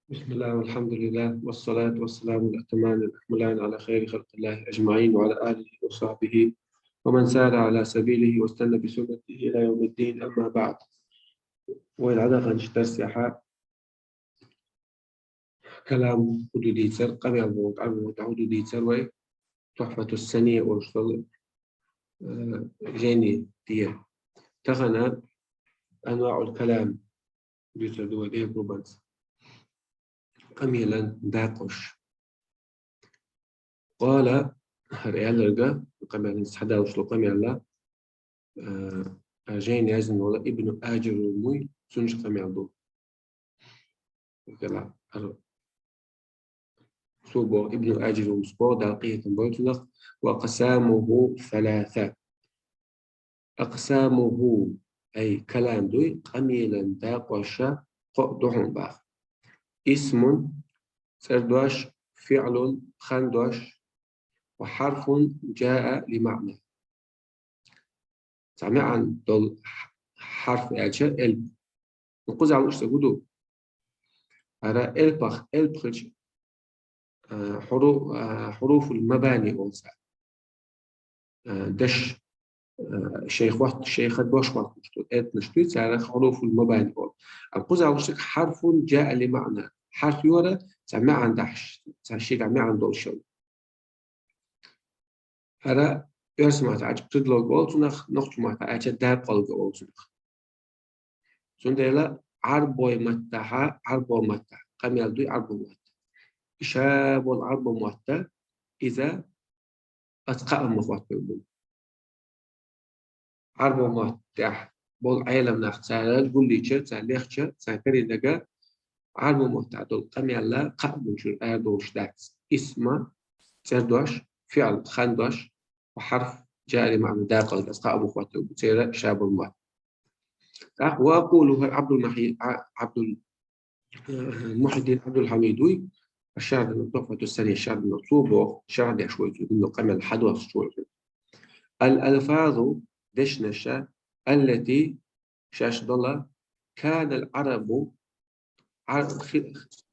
بسم الله والحمد لله والصلاة والسلام الأتمان الأكملان على خير خلق الله أجمعين وعلى آله وصحبه ومن سار على سبيله واستنى بسنته إلى يوم الدين. أما بعد، والعادة نشترسها كلام حدودي سر قبل الموت عن حدودي سر تحفة السنية ورسول جيني دي تغنى أنواع الكلام بيسردوا إيه بروبانس قميلا داقش قال هرئال لرقا قميلا سحدا وشلو قميلا جين يزن ولا ابن آجر الموي سنش قميلا وكلا صوبو ابن آجر ومسبو داقية بوتلق وأقسامه ثلاثة. أقسامه أي كلام دوي قميلا داقوشا قدوحن باخ اسم سردوش فعل خندوش وحرف جاء لمعنى سامع عن دول حرف أجا ال نقول على وش تقولوا على البخ البخش حروف المباني أنثى دش الشيخ وقت الشيخ دوش وقت نشتوت على حروف المباني نقول على وش حرف جاء لمعنى حرف يورا سامع عن دحش شيء سامع عن دول شو هذا يرسم تعجب تدلو قولتنا نخش ما تعجب دار قلق قولتنا سندلا عربو متاحة عربو متى قام يلدوي عربو متى شاب العربو متى إذا أتقى مخوات بيقول عربو متى بول عالم نختار قول لي شر سالخشة سكري دقة عربو متى دول قام يلا قام شر أدوش داكس اسم سردوش فعل خندوش وحرف جاري معنى داقل أتقى مخوات بيقول شاب المتى وأقوله عبد محي الدين عبد الحميد الشعر التحفة الثانية الشعر المنصوب شعر دي شوية إنه قمل حدوث شوية الألفاظ دشنشة التي شاش ضلا كان العرب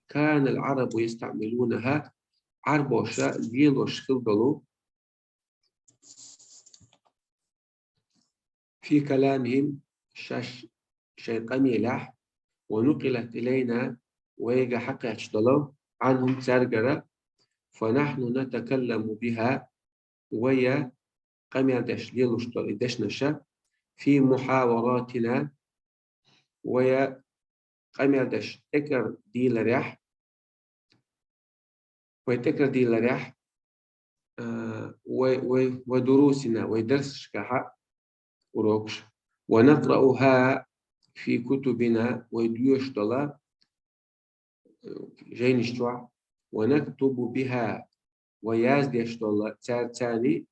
كان العرب يستعملونها عربوشة ليلوش خلدلو في كلامهم شيء قميلح ونقلت إلينا ويجا حقا اشتلو عنهم ترجرة فنحن نتكلم بها ويا قمع دش ليلوشتل دشنشة في محاوراتنا ويا قمع دش تكر دي لريح ويتكر دي لريح ودروسنا ويدرس كحق وروكش ونقرأها في كتبنا ويديوشتلا جينشتوع ونكتب بها ويازد يشتغل تاني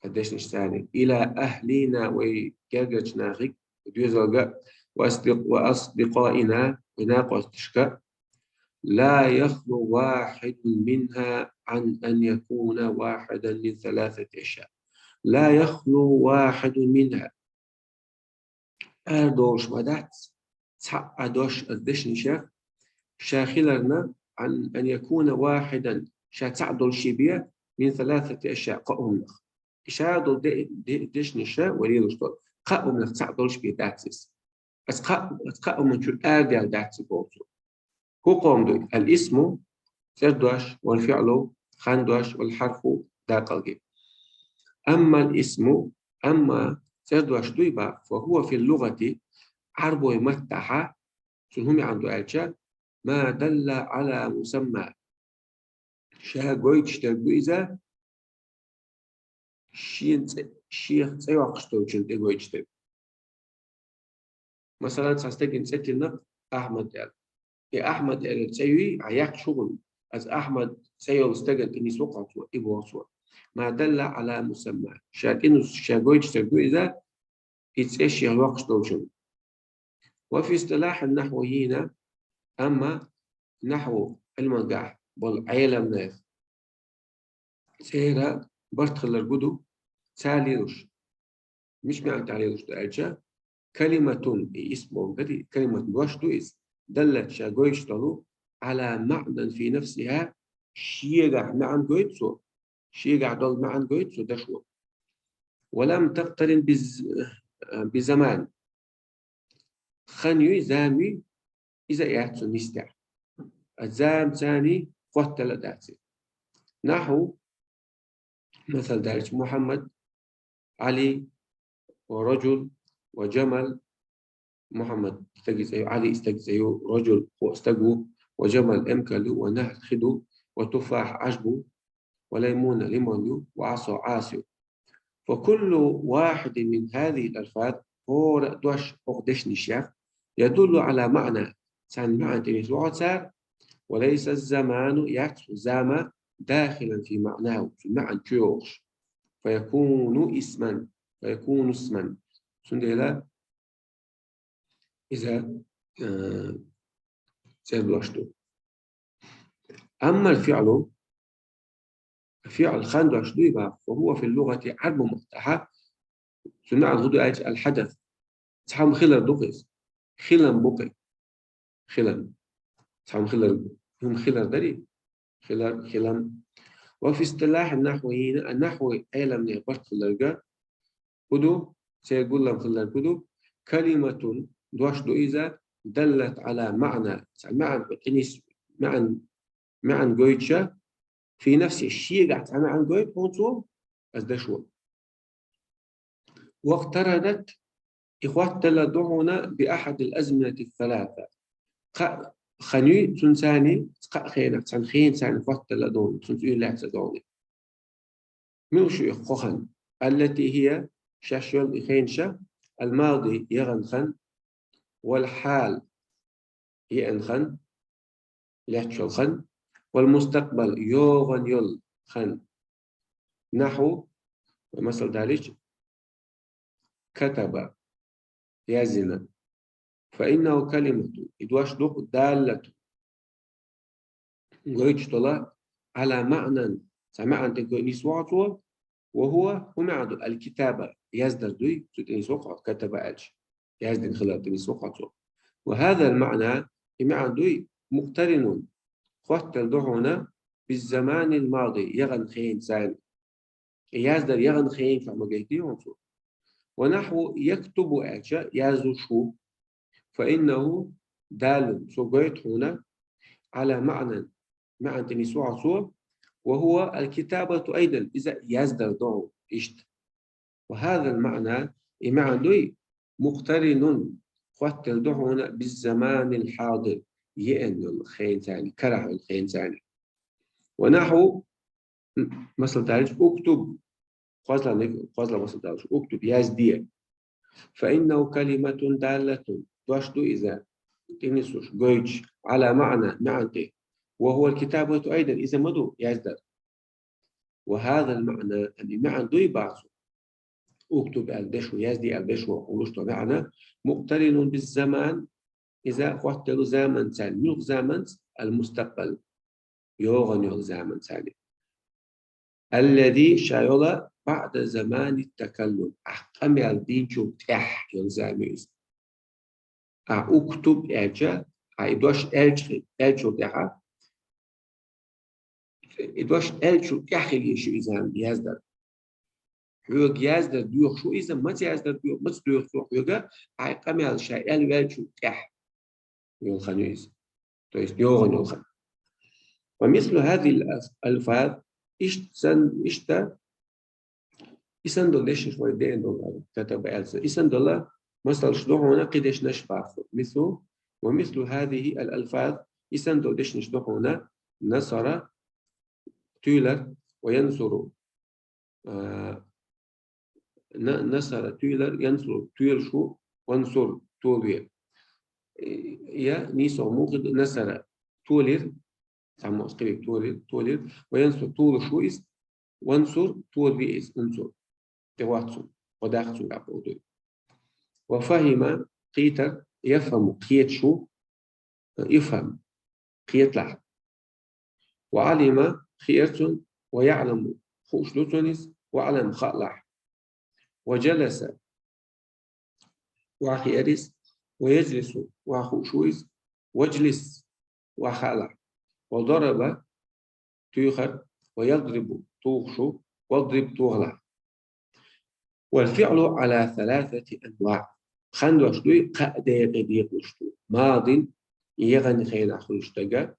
قديش نشتاني إلى أهلنا ويجرجنا غيك وديوزوغا وأصدقائنا وناقص تشكى لا يخلو واحد منها عن أن يكون واحدا من ثلاثة أشياء. لا يخلو واحد منها أردوش ودات أدوش الدشنشة شاخلرنا عن أن يكون واحدا شاتعدل شبيه من ثلاثة أشياء قائم لك إشادل دشنشة وليلوشتول قائم لك تعدل شبيه داتس أتقائم من شو الآدل داتس بوصو هو قوم دول الاسم سردوش والفعل خندوش والحرف داقلقي أما الاسم أما سردوش دويبا فهو في اللغة عربو متحة سنهم عنده ألشا ما دل على مسمى شاغويتش تلبيزا شيخ سيوقشتو جلد إيغويتش تلب مثلا ساستيقن ستلنا أحمد قال يا أحمد قال تسيوي عياك شغل از أحمد سيو استقل إني سوقت وإبو وصور ما دل على مسمى شاكين شاغويتش تلبيزا يتسيش يوقشتو جلد وفي اصطلاح النحويين أما نحو المنقاح بالعيلم ناف سيرا برتخل الجدو تاليوش مش معنى تاليوش تأجا كلمة اسم كلمة دوش دويس دلت شاغويش تلو على معنى في نفسها شيء معن جويتسو شيء دول معن جويتسو دشوا ولم تقترن بزمان خنيو زامي إذا يعتسو نستع الزام ثاني قوة لداتي نحو مثل ذلك محمد علي ورجل وجمل محمد استجزئ علي استجزئ رجل واستجو وجمل امكلو ونهر خدو وتفاح عجبو وليمون ليمونيو وعصا عاسيو فكل واحد من هذه الألفاظ هو دوش أقدش نشيخ يدل على معنى سان معنى تنسوعة وليس الزمان يعكس زمان داخلا في معناه في معنى تيوش فيكون اسما سندلا إذا سيدوشتو أما فعل خندوشتو فهو في اللغة عرب مرتاحة سنع الغدو الحدث تحام خلر دوغيز خلن بوكي خلن تحام خلر هم خلر دري خلن وفي اصطلاح النحويين النحو أيلم يقبط خلرجا كدو سيقول لهم خلر كدو كلمة دوشتو إذا دلت على معنى معنى جويتشا في نفس الشيء قاعد تعمل عن جويت هونسو أزدشوا واقترنت إخوات تلدعونا بأحد الأزمنة الثلاثة خني تنساني خينا تنخين سان إخوات تلدعون تنسوي لا تدعوني من شو إخوخن التي هي شاشول إخينشا الماضي يغنخن والحال يأنخن يحشل خن والمستقبل يوغن يل خن نحو مثل ذلك كتب يزن فإنه كلمة إدواش دوق دالة قويتش طلع على معنى سمعن تقول نسوعته وهو معدو الكتابة يزدر دوي نسوقع كتب ألش يزدر خلال نسوقعته وهذا المعنى معدو مقترن خط الدهونة بالزمان الماضي يغن خين سان يزدر يغن خين فما جيتيهم ونحو يكتب أشياء يازو شو فإنه دال سوغيت هنا على معنى تنسوع صور وهو الكتابة أيضا إذا يزدر دعو إشت وهذا المعنى معنى مقترن خط الدهونة بالزمان الحاضر يأن الخين ثاني كره الخين ثاني ونحو مثل ذلك اكتب قصلا مثل ذلك اكتب يزدي فإنه كلمة دالة تشدو إذا تنسوش جويتش على معنى وهو الكتابة أيضا إذا مدو يزدد وهذا المعنى أن معنى دوي بعضه اكتب الدشو يزدي الدشو ولشتو معنى مقترن بالزمان إذا قتلوا زمن ثاني يوغ زمن المستقبل يوغن زمن ثاني الذي شايولا بعد زمان التكلم أحكم الدين شو تح يلزاميز أكتب أجا إدواش ألشو تحا إدواش ألشو تحي يشو إذا يزدر حيوغ يزدر ديوخ شو إذا ما يزدر ديوخ ما تديوخ شو حيوغا أحكم الشيء ألشو تح يلخنيز تويس يوغن يلخن ومثل هذه الألفاظ إسندل ليش شوي دين دولار كتب ألسا إسندل مثل شلون هنا قديش نشبع ومثل هذه الألفاظ إسندل ليش نشبع هنا نصر تيلر وينصر نصر تيلر ينصر تيل شو وانصر تولير يا نيسو موقد نصر تولير سامو أسقيك تولير وينصر طول شو إس وانصر طول بإس انصر تواتسو وداخسو لابودو وفهم قيتر يفهم قيت شو يفهم قيت لح وعلم خيرتون ويعلم خوش لوتونيس وعلم خالح وجلس وخيرس ويجلس وخوشويس واجلس وخلع وضرب تيخر ويضرب توخشو واضرب توغلع. والفعل على 3 أنواع. خندوشتوي قديق ديقشتو ماض يغن خينع خلشتجا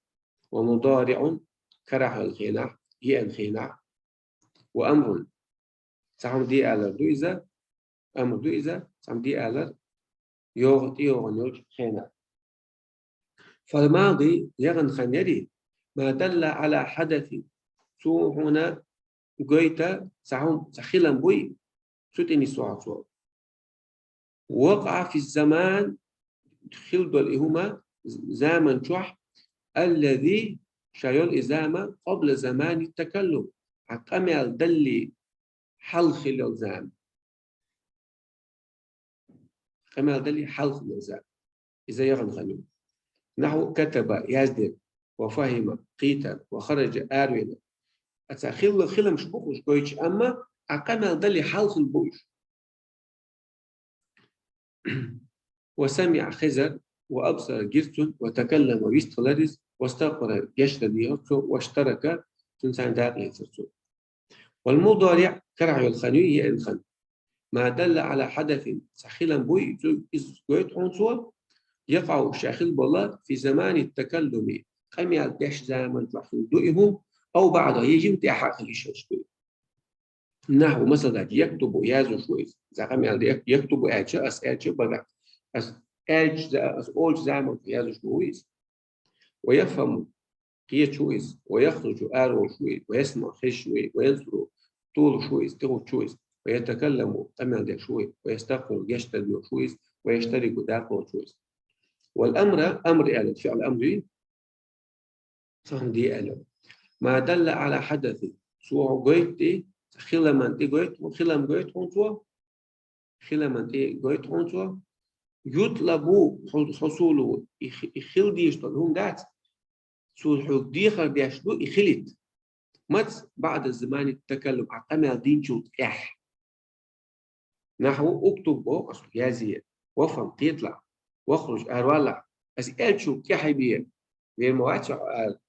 ومضارع كرح الخينع ين خينع وأمر سام دي آلر دويزا أمر دويزا سام دي آلر يوغ خينع. فالماضي يغن خنيري ما دل على حدث سو هنا قيتا سهم سخيلا بوي سوتني سوعة وقع في الزمان خلد الإهما زمن شح الذي شيول إزامة قبل زمان التكلم عقمل دلي حلخ الإلزام قمل دلي حلخ الإلزام إذا يغن خلو نحو كتب يزدر وفهم قيتا وخرج آروين أتخيل خلا مش بوش كويش أما عقمل دلي حلخ البوش وسمع خزر وأبصر جرسون وتكلم ويستغلرز واستغفر يشتد يغسو واشترك تنسان داقي يسرسو. والمضارع كرع الخنوي الخن ما دل على حدث سخيلا بوي إز قويت عنصر يقع شاخل بالله في زمان التكلم قم يالتش زمن دوئهم أو بعد يجب تحقق الشيء نحو مثلا يكتب يازو شويس زعم يكتب أشياء أشياء بقى أس أول زعم يازو شويس ويفهم قية شويس ويخرج آرو شويس ويسمع خش شويس وينصر طول شويس تغو شويس ويتكلم أمام شويس ويستغفر يشتد شويس ويشترك داخل شويس. والأمر أمر آلة فعل أمري فهم دي آلة ما دل على حدث سوى قيت خلما تيجويت وخلما جويت هونتوا خلما تيجويت هونتوا يطلب حصوله يخل ديشتون هم دات سو حق ديخر ديشلو يخلت مت بعد الزمان التكلم عقمها دين شوت إح نحو اكتب بو أصل يازيه وفهم تيطلع واخرج أرولع أسئل شو كحبيه غير مواد سؤال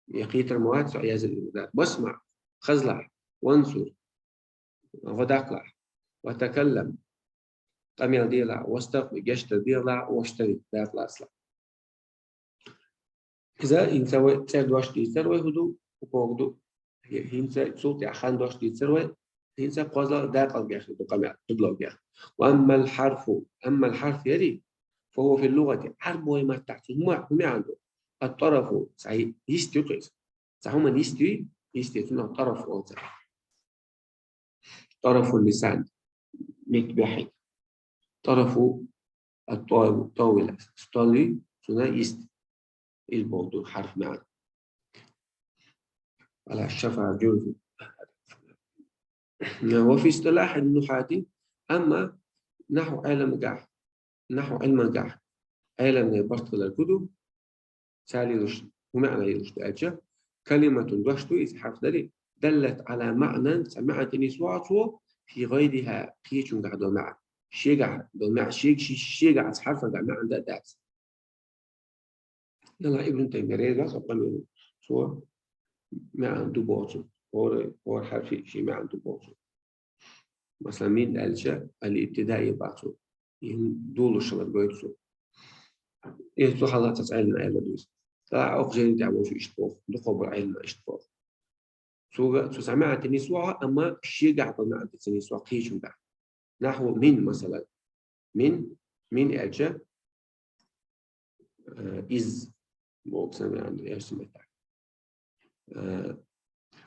يقيت المواد سؤال يازل بسمع خزلع وانصر ودقلع وتكلم قميل ديلع واستقبل جشت ديلع واشتري داقلع أصلا إذا إنسا تسرد دي تسروي هدو وقوغدو إنسا صوتي أخان دي تسروي إنسا قوزلا داقل جاخد قميل تبلغ جاخد أما الحرف يلي فهو في اللغة حرب وما تحت هم عنده الطرف صحيح يستوي صحيح هم يستوي ثم الطرف طرف اللسان متبحي طرف الطاولة طالي ثم يست الموضوع حرف معا على الشفع جوز. وفي اصطلاح النحاة أما نحو علم القاح علم يبرطل الكتب سالي رشد ومعنى رشد أجا كلمة رشد إذا حرف دلت على معنى سمعت نسوعته في غيرها كيش قاعد مع شيء قاعد مع شيء قاعد حرف قاعد مع عند ذات يلا ابن تيمية رجع قبل سو ما عنده بوصل هو حرف شيء ما عنده بوصل مثلا مين الألجا الابتدائي بعثوا دول الشغل بيتسو إيه حالات تسألنا على دوس لا أخجل دعوة شو إشتباط نقبل علم إشتباط سو سمعت نسوع أما شيء قاعد مع نسوع قيش بعد نحو من مثلا من ألجا إز موكسنا عند إيش سمعتها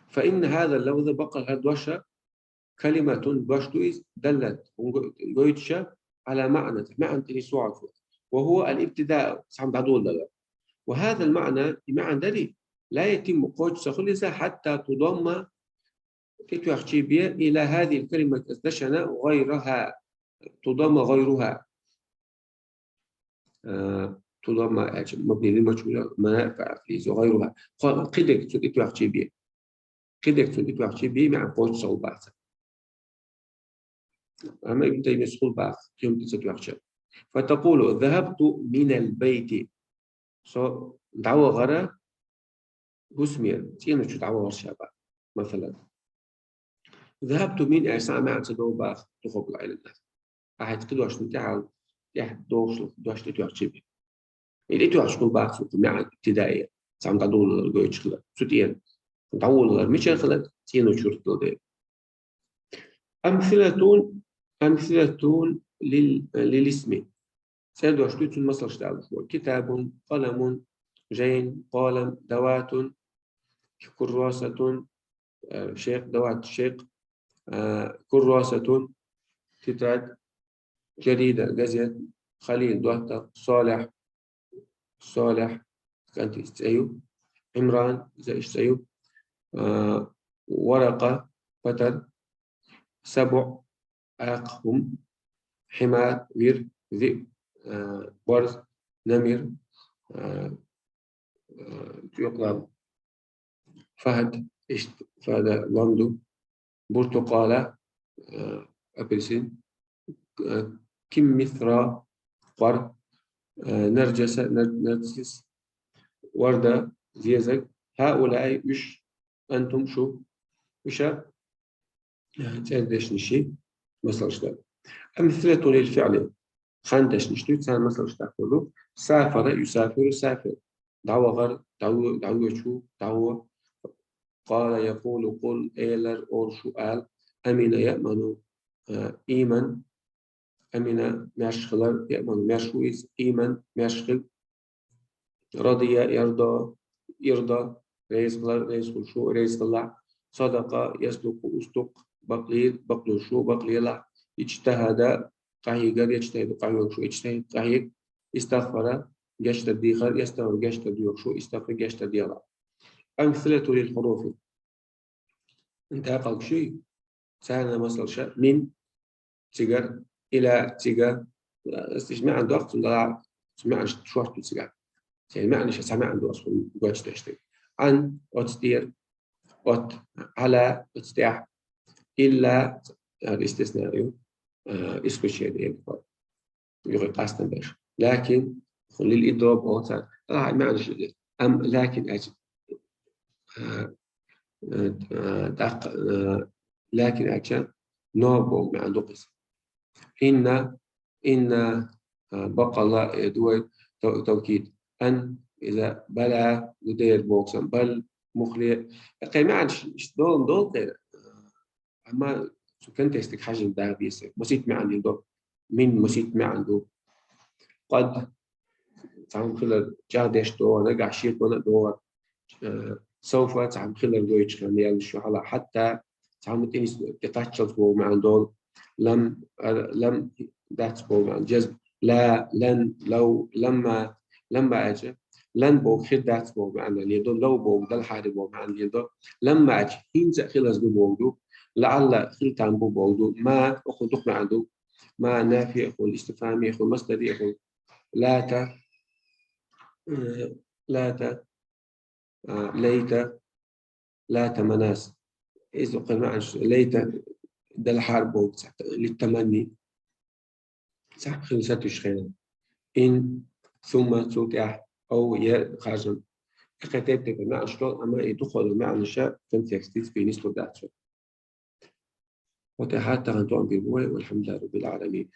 فإن هذا اللفظ بقى هدوشة كلمة بشتويز دلت جويتشا على معنى نسوع وهو الابتداء وهذا المعنى دليل لا يتم قوج سخلصة حتى تضم تتوخشيبية إلى هذه الكلمة الدشنة غيرها تضم غيرها تضم مبني للمجهول منافع في غيرها قدك تتوخشيبية مع قوج صوبات أما ابن تيمية سخول باخ يوم تتوخشى فتقول ذهبت من البيت دعوة غرا بسمير تينو شو دعوة ورشابة مثلا ذهبت من أسمع مع تدو باخ تخبل على الناس أحد كدوش نتاعل يحد دوش تتوحشبه اللي تتوحش كل باخ سوق مع ابتدائية سام تعدول الجوي تشخلا سوتين تعول مش خلا تينو شو تدو أمثلة للاسم سيدوش تتو المصدر شتاعل كتاب قلم جين قلم دوات كراسة شيق دوات شيق كراسة تتعد جريدة جزيت خليل دوات صالح كانت استيو عمران زي استيو ورقة فتر سبع آقهم حمار وير ذئب برز نمر يقلب فهد فهد لاندو برتقالة أبلسين كمثرى ورد نرجس وردة زيزك هؤلاء أنتم شو تعدش نشي مثل شتاء أمثلة للفعل خندش نشتوت سان مثل شتاء كله سافر يسافر سافر دعوة غر دعوة شو دعوة قال يقول قل إيلر أور شو قال أمين يأمن إيمان أمين ماشخلر يأمن ماشويز إيمان ماشخل رضي يرضى ريزقل شو ريزقلع صدق يصدق أصدق بقل شو بقليلا اجتهد قهيقر يجتهد قهيق شو اجتهد قهيق استغفر جشت الديخر يستغفر جشت الديوك شو استغفر جشت الديلا أمثلة للحروف انت أقل شيء سهل مثل شيء من تجر إلى تجر استجماع عنده وقت لا سمع شو تجر يعني معنى شو سمع عنده أصلا جوش تشتري عن أتستير على أتستيح إلا الاستثناء اسكو شيء يعني يغي قاستن باش لكن للإضراب أو معنى شيء لكن أجل لكن أجل نوبو مع لقص إن بقى الله يدوي توكيد أن إذا بلع ودير بوكسا بل مخلي ما عادش دول أما شو كنت يستك حاجة ده بيسك مسيت ما عندي دول من مسيت ما عنده قد تعم خلال جادش دو نرجع شيء ولا دو سوف تعم خلال دويتش كان يعني شو هلا حتى تعم تنس تتحشل هو مع دول لم ذات بو مع جذب لا لن لو لما أجي لن بوك خد ذات بو معنا ليدو لو بوك دل حاد بو معنا ليدو لما أجي هينزا خلاص بوجدو لعل خلتان بوجدو ما أخذ دق معدو ما نافي أخذ الاستفهامي أخذ مصدري أخذ لا ليت لا مناس إذا قلنا ليت دل حرب للتمني صح خلصت الشخيرة إن ثم تتاح أو خارج كتبت مع أشكال أما يدخل مع الشيء كونتكست بالنسبة لذاته وتحت عن تعبير والحمد لله رب العالمين.